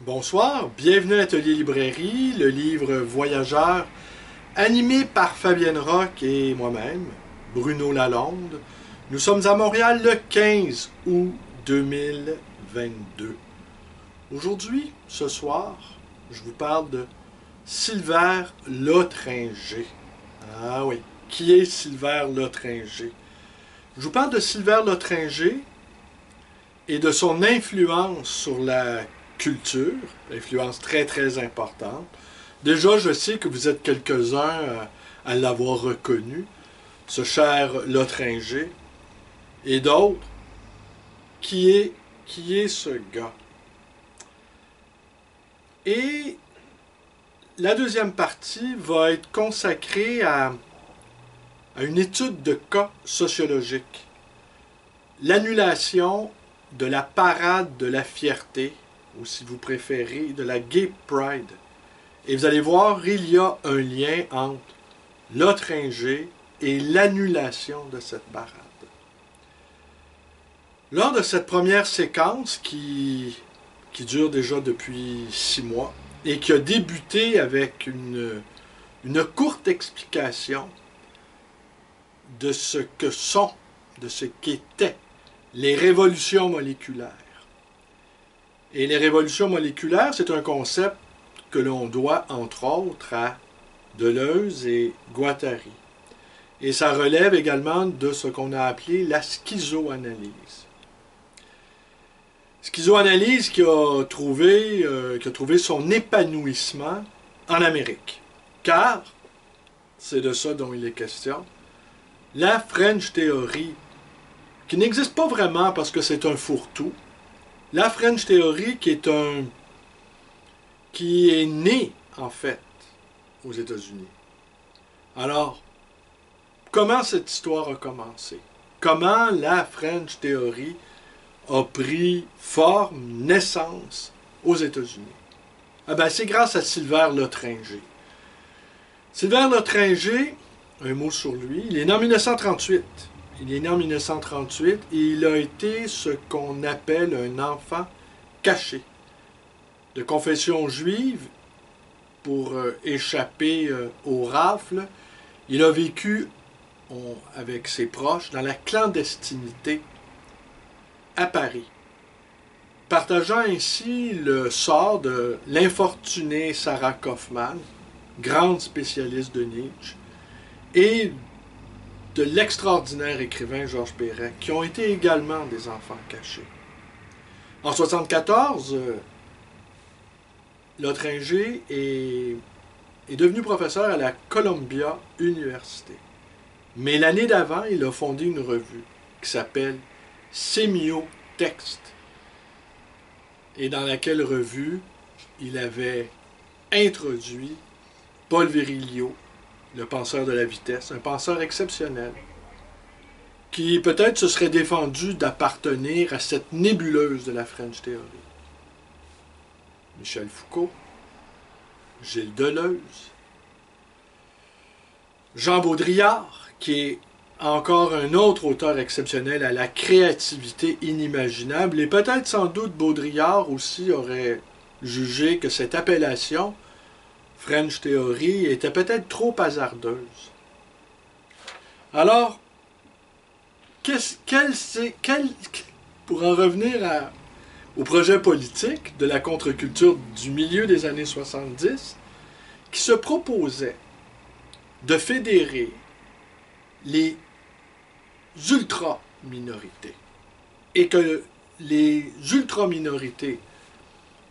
Bonsoir, bienvenue à l'Atelier Librairie, le livre Voyageurs, animé par Fabienne Roch et moi-même, Bruno Lalonde. Nous sommes à Montréal le 15 août 2022. Aujourd'hui, ce soir, je vous parle de Sylvain Lottringer. Ah oui, qui est Sylvain Lottringer? Je vous parle de Sylvain Lottringer et de son influence sur la culture, influence très très importante. Déjà, je sais que vous êtes quelques-uns à l'avoir reconnu, ce cher Lottringer, et d'autres. Qui est ce gars? Et la deuxième partie va être consacrée à une étude de cas sociologique. L'annulation de la parade de la fierté, ou si vous préférez, de la Gay Pride. Et vous allez voir, il y a un lien entre Lottringer et l'annulation de cette parade. Lors de cette première séquence qui dure déjà depuis 6 mois et qui a débuté avec une courte explication de ce que sont, de ce qu'étaient les révolutions moléculaires. Et les révolutions moléculaires, c'est un concept que l'on doit, entre autres, à Deleuze et Guattari. Et ça relève également de ce qu'on a appelé la schizoanalyse. Schizoanalyse qui a trouvé son épanouissement en Amérique. Car, c'est de ça dont il est question, la French Theory, qui n'existe pas vraiment parce que c'est un fourre-tout, la French Theory qui est née, en fait, aux États-Unis. Alors, comment cette histoire a commencé? Comment la French Theory a pris forme, naissance aux États-Unis? Ah ben, c'est grâce à Sylvain Lottringer. Sylvain Lottringer, un mot sur lui, il est né en 1938. Il est né en 1938 et il a été ce qu'on appelle un enfant caché. De confession juive, pour échapper aux rafles, il a vécu avec ses proches dans la clandestinité à Paris, partageant ainsi le sort de l'infortunée Sarah Kaufmann, grande spécialiste de Nietzsche, et de l'extraordinaire écrivain Georges Perec, qui ont été également des enfants cachés. En 1974, Lottringer est devenu professeur à la Columbia University. Mais l'année d'avant, il a fondé une revue qui s'appelle Sémiotexte. Et dans laquelle revue, il avait introduit Paul Virilio, le penseur de la vitesse, un penseur exceptionnel, qui peut-être se serait défendu d'appartenir à cette nébuleuse de la French Theory. Michel Foucault, Gilles Deleuze, Jean Baudrillard, qui est encore un autre auteur exceptionnel à la créativité inimaginable, et peut-être sans doute Baudrillard aussi aurait jugé que cette appellation, French Theory, était peut-être trop hasardeuse. Alors, pour en revenir au projet politique de la contre-culture du milieu des années 70, qui se proposait de fédérer les ultra-minorités. Et que les ultra-minorités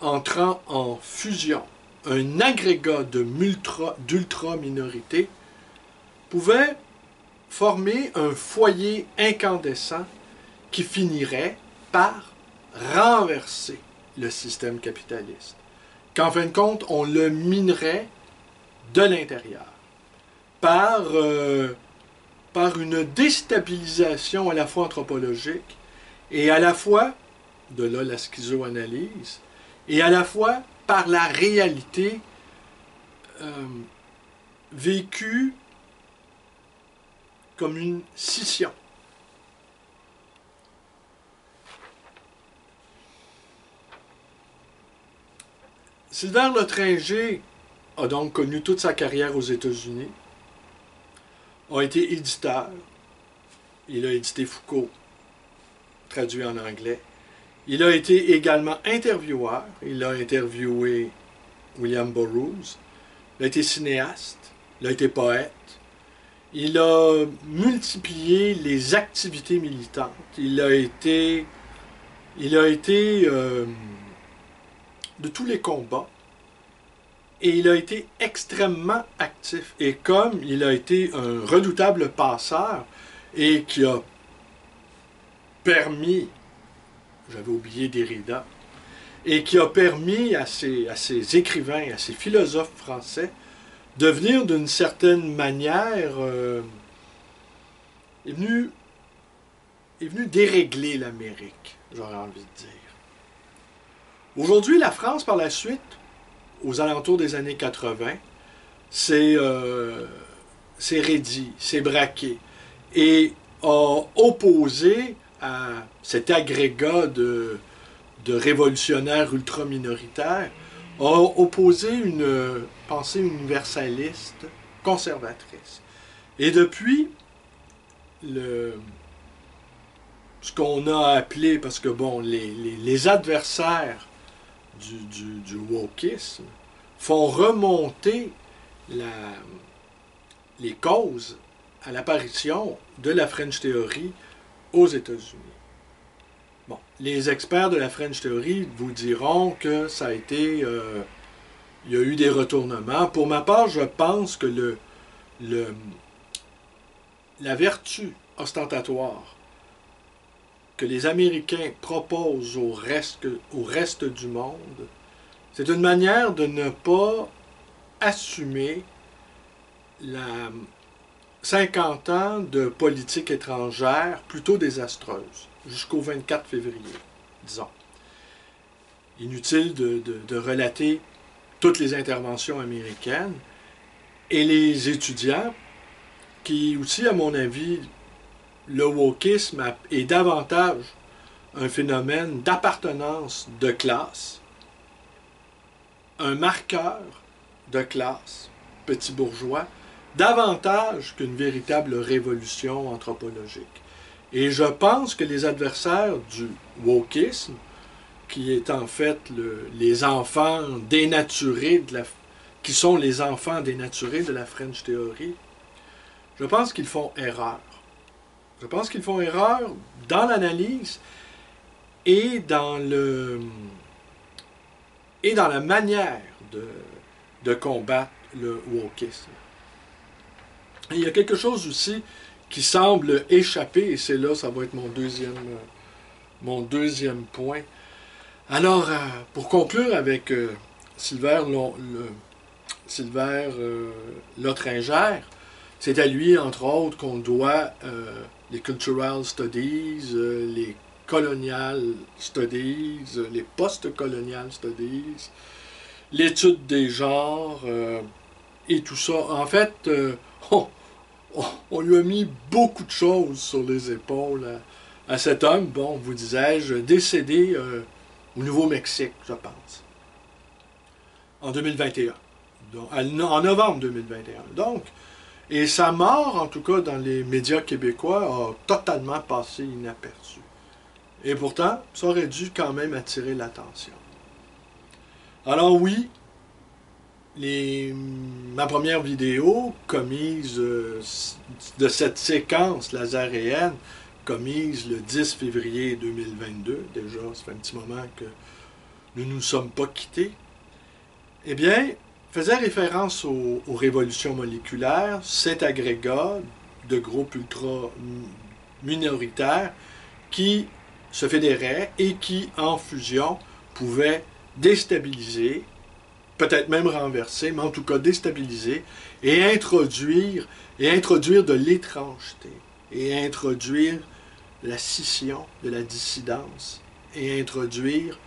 entrant en fusion, un agrégat d'ultra-minorités, pouvaient former un foyer incandescent qui finirait par renverser le système capitaliste. Qu'en fin de compte, on le minerait de l'intérieur par une déstabilisation à la fois anthropologique et à la fois, de là la schizoanalyse, et à la fois par la réalité vécue comme une scission. Sylvain Lottringer a donc connu toute sa carrière aux États-Unis, a été éditeur, il a édité Foucault, traduit en anglais. Il a été également intervieweur, il a interviewé William Burroughs, il a été cinéaste, il a été poète, il a multiplié les activités militantes, il a été de tous les combats, et il a été extrêmement actif. Et comme il a été un redoutable passeur, et qui a permis, j'avais oublié Derrida, et qui a permis à ces écrivains, à ces philosophes français, de venir d'une certaine manière, est venu dérégler l'Amérique, j'aurais envie de dire. Aujourd'hui, la France, par la suite, aux alentours des années 80, c'est raidi, c'est braqué, et a opposé à cet agrégat de révolutionnaires ultra-minoritaires, a opposé une pensée universaliste conservatrice. Et depuis, ce qu'on a appelé, parce que bon, les adversaires du wokisme font remonter les causes à l'apparition de la French Theory aux États-Unis. Bon, les experts de la French Theory vous diront que ça a été... il y a eu des retournements. Pour ma part, je pense que la vertu ostentatoire que les Américains proposent au reste du monde, c'est une manière de ne pas assumer 50 ans de politique étrangère plutôt désastreuse, jusqu'au 24 février, disons. Inutile de relater toutes les interventions américaines, et les étudiants qui aussi, à mon avis, le wokisme est davantage un phénomène d'appartenance de classe, un marqueur de classe, petit bourgeois, davantage qu'une véritable révolution anthropologique. Et je pense que les adversaires du wokisme, qui est en fait les enfants dénaturés qui sont les enfants dénaturés de la French Theory, je pense qu'ils font erreur. Je pense qu'ils font erreur dans l'analyse et dans la manière de combattre le wokisme. Et il y a quelque chose aussi qui semble échapper, et c'est là, ça va être mon deuxième point. Alors, pour conclure avec Sylvain Lottringer, c'est à lui, entre autres, qu'on doit les Cultural Studies, les Colonial Studies, les Post-Colonial Studies, l'étude des genres, et tout ça. En fait, on lui a mis beaucoup de choses sur les épaules à cet homme, bon, vous disais-je, décédé au Nouveau-Mexique, je pense, en 2021, en novembre 2021. Donc, et sa mort, en tout cas dans les médias québécois, a totalement passé inaperçue. Et pourtant, ça aurait dû quand même attirer l'attention. Alors oui, ma première vidéo commise de cette séquence lazaréenne, commise le 10 février 2022, déjà, ça fait un petit moment que nous ne nous sommes pas quittés, eh bien, faisait référence aux révolutions moléculaires, cet agrégat de groupes ultra-minoritaires qui se fédéraient et qui, en fusion, pouvaient déstabiliser, peut-être même renverser, mais en tout cas déstabiliser, et introduire de l'étrangeté, et introduire la scission, de la dissidence, et introduire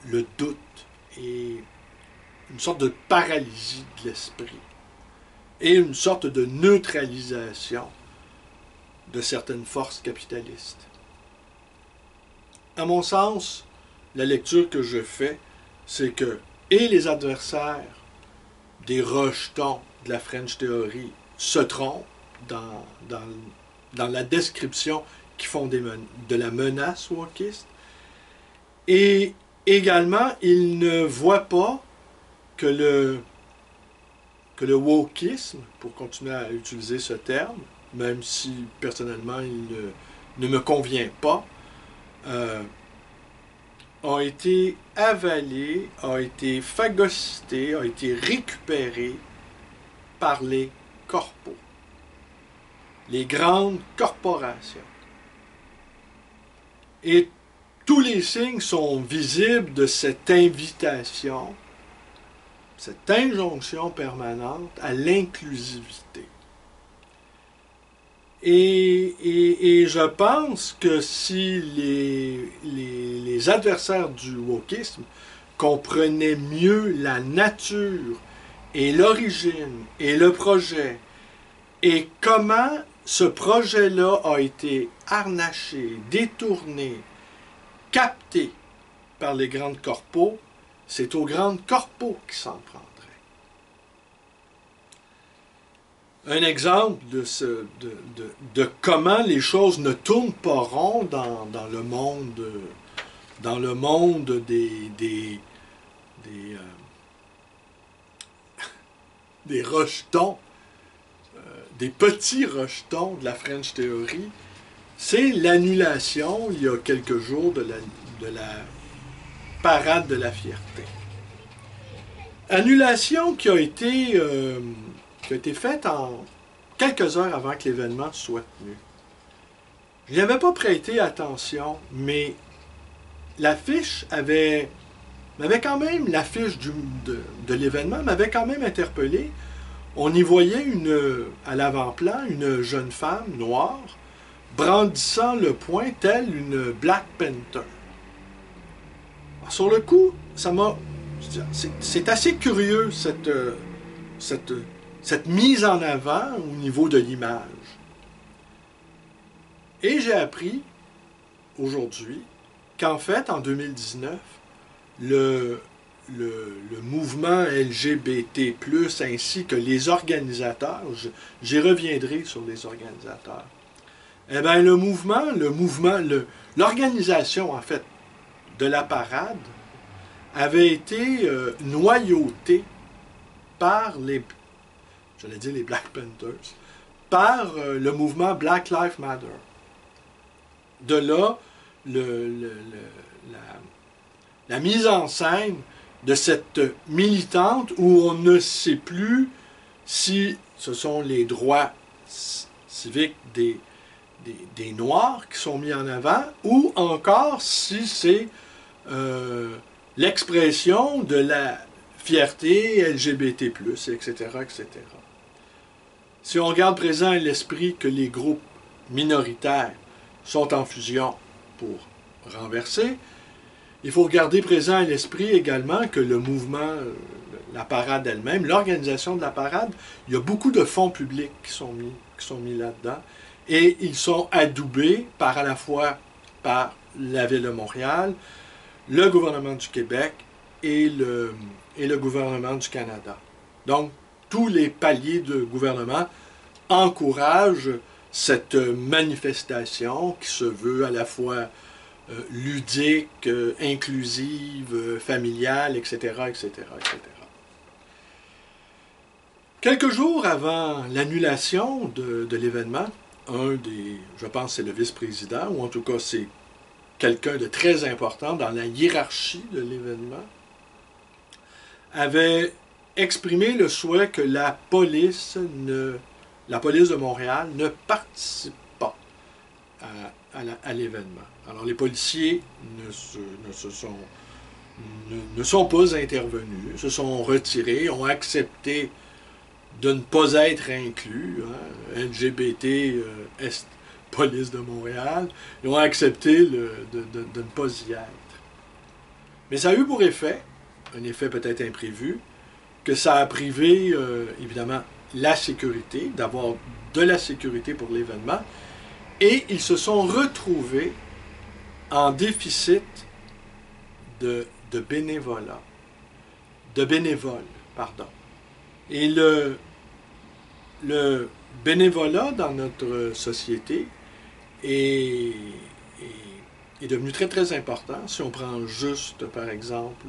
le doute, et une sorte de paralysie de l'esprit, et une sorte de neutralisation de certaines forces capitalistes. À mon sens, la lecture que je fais, c'est que, et les adversaires des rejetons de la French Theory se trompent dans la description qu'ils font de la menace wokiste. Et également, ils ne voient pas que le wokisme, pour continuer à utiliser ce terme, même si personnellement il ne me convient pas, a été avalé, a été phagocyté, a été récupéré par les corpos, les grandes corporations. Et tous les signes sont visibles de cette invitation, cette injonction permanente à l'inclusivité. Et je pense que si les adversaires du wokisme comprenaient mieux la nature et l'origine et le projet et comment ce projet-là a été harnaché, détourné, capté par les grandes corpos, c'est aux grandes corpos qui s'en prendraient. Un exemple de comment les choses ne tournent pas rond dans le monde des rejetons, des petits rejetons de la French Theory, c'est l'annulation, il y a quelques jours, de la parade de la fierté. Annulation qui a été faite en quelques heures avant que l'événement soit tenu. Je n'y avais pas prêté attention, mais l'affiche m'avait quand même, l'affiche de l'événement m'avait quand même interpellé. On y voyait à l'avant-plan une jeune femme noire brandissant le poing telle une Black Panther. Alors, sur le coup, c'est assez curieux cette mise en avant au niveau de l'image. Et j'ai appris aujourd'hui qu'en fait, en 2019, le mouvement LGBT+, ainsi que les organisateurs, j'y reviendrai sur les organisateurs, eh bien, l'organisation, en fait, de la parade avait été noyautée par les Black Panthers, par le mouvement Black Lives Matter. De là, la mise en scène de cette militante où on ne sait plus si ce sont les droits civiques des Noirs qui sont mis en avant ou encore si c'est l'expression de la fierté LGBT+, etc., etc. Si on regarde présent à l'esprit que les groupes minoritaires sont en fusion pour renverser, il faut garder présent à l'esprit également que le mouvement, la parade elle-même, l'organisation de la parade, il y a beaucoup de fonds publics qui sont mis là-dedans et ils sont adoubés à la fois par la Ville de Montréal, le gouvernement du Québec et le gouvernement du Canada. Donc, tous les paliers de gouvernement encouragent cette manifestation qui se veut à la fois ludique, inclusive, familiale, etc., etc., etc. Quelques jours avant l'annulation de l'événement, je pense c'est le vice-président, ou en tout cas c'est quelqu'un de très important dans la hiérarchie de l'événement, avait exprimé le souhait que la police de Montréal ne participe pas à l'événement. Alors les policiers ne sont pas intervenus, se sont retirés, ont accepté de ne pas être inclus, hein, LGBT, police de Montréal, ils ont accepté de ne pas y être. Mais ça a eu pour effet, un effet peut-être imprévu, que ça a privé, évidemment, la sécurité, d'avoir de la sécurité pour l'événement, et ils se sont retrouvés en déficit de bénévolat, de bénévoles, pardon. Et le bénévolat dans notre société est, est devenu très très important. Si on prend juste, par exemple,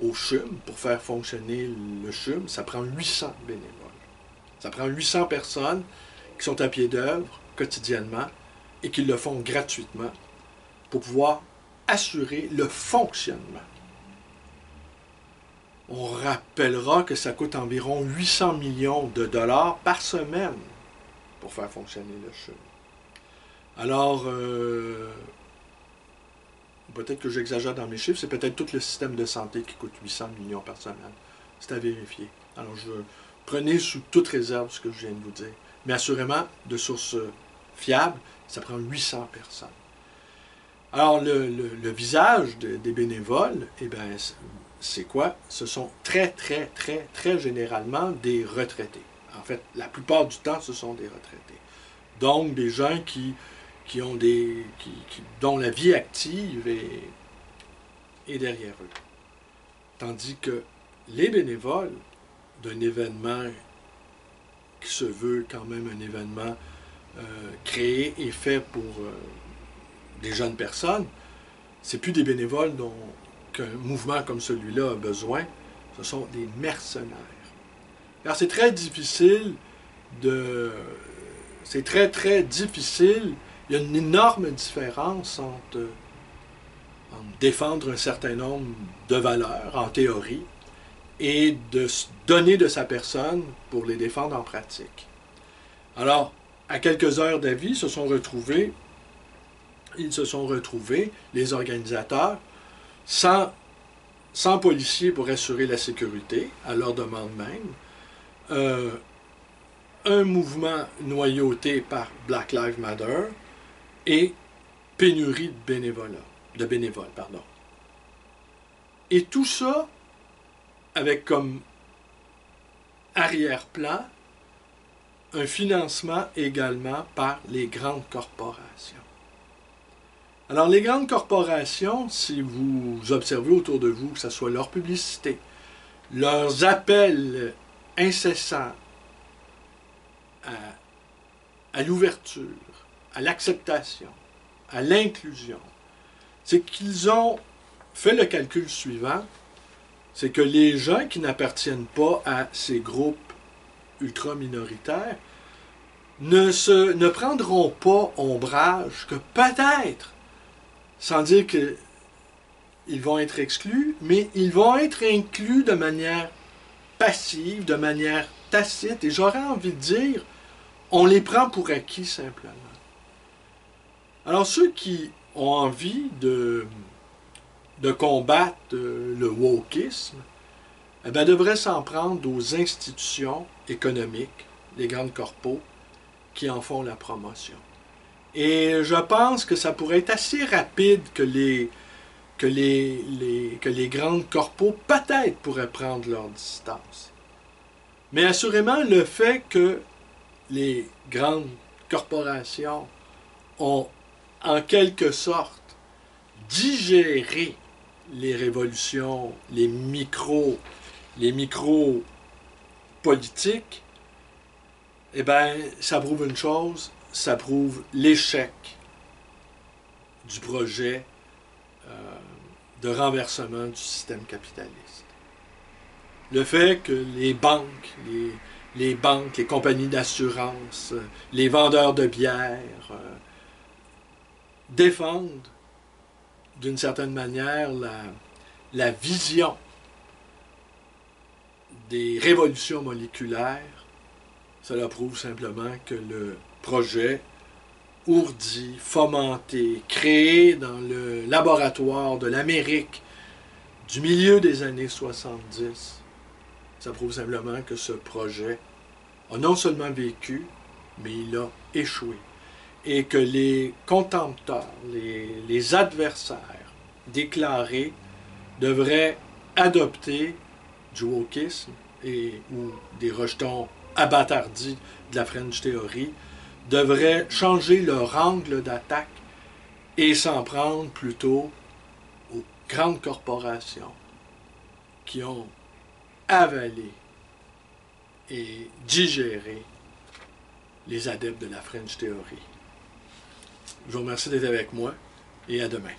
au CHUM, pour faire fonctionner le CHUM, ça prend 800 bénévoles. Ça prend 800 personnes qui sont à pied d'œuvre quotidiennement et qui le font gratuitement pour pouvoir assurer le fonctionnement. On rappellera que ça coûte environ 800 millions de dollars par semaine pour faire fonctionner le CHUM. Alors, peut-être que j'exagère dans mes chiffres, c'est peut-être tout le système de santé qui coûte 800 millions par semaine. C'est à vérifier. Alors, prenez sous toute réserve ce que je viens de vous dire. Mais assurément, de sources fiables, ça prend 800 personnes. Alors, le visage des bénévoles, eh bien, c'est quoi? Ce sont très généralement des retraités. En fait, la plupart du temps, ce sont des retraités. Donc, des gens dont la vie active est derrière eux. Tandis que les bénévoles d'un événement qui se veut quand même un événement créé et fait pour des jeunes personnes, c'est plus des bénévoles qu'un mouvement comme celui-là a besoin, ce sont des mercenaires. Alors c'est très difficile c'est très difficile. Il y a une énorme différence entre défendre un certain nombre de valeurs en théorie et de se donner de sa personne pour les défendre en pratique. Alors, à quelques heures d'avis, ils se sont retrouvés, les organisateurs, sans policiers pour assurer la sécurité, à leur demande même, un mouvement noyauté par Black Lives Matter et pénurie de bénévoles. Et tout ça avec comme arrière-plan un financement également par les grandes corporations. Alors les grandes corporations, si vous observez autour de vous, que ce soit leur publicité, leurs appels incessants à l'ouverture, à l'acceptation, à l'inclusion, c'est qu'ils ont fait le calcul suivant, c'est que les gens qui n'appartiennent pas à ces groupes ultra-minoritaires ne prendront pas ombrage que peut-être, sans dire qu'ils vont être exclus, mais ils vont être inclus de manière passive, de manière tacite, et j'aurais envie de dire, on les prend pour acquis simplement. Alors ceux qui ont envie de combattre le wokisme, eh bien, devraient s'en prendre aux institutions économiques, les grandes corpos, qui en font la promotion. Et je pense que ça pourrait être assez rapide que les grandes corpos peut-être pourraient prendre leur distance. Mais assurément, le fait que les grandes corporations ont en quelque sorte digéré les révolutions, les micro-politiques, eh bien, ça prouve une chose, ça prouve l'échec du projet de renversement du système capitaliste. Le fait que les banques, les compagnies d'assurance, les vendeurs de bière défendent d'une certaine manière la vision des révolutions moléculaires, cela prouve simplement que le projet ourdi, fomenté, créé dans le laboratoire de l'Amérique du milieu des années 70, ça prouve simplement que ce projet a non seulement vécu, mais il a échoué. Et que les contempteurs, les adversaires déclarés devraient adopter du wokisme ou des rejetons abâtardis de la French Theory, devraient changer leur angle d'attaque et s'en prendre plutôt aux grandes corporations qui ont avaler et digérer les adeptes de la French Theory. Je vous remercie d'être avec moi et à demain.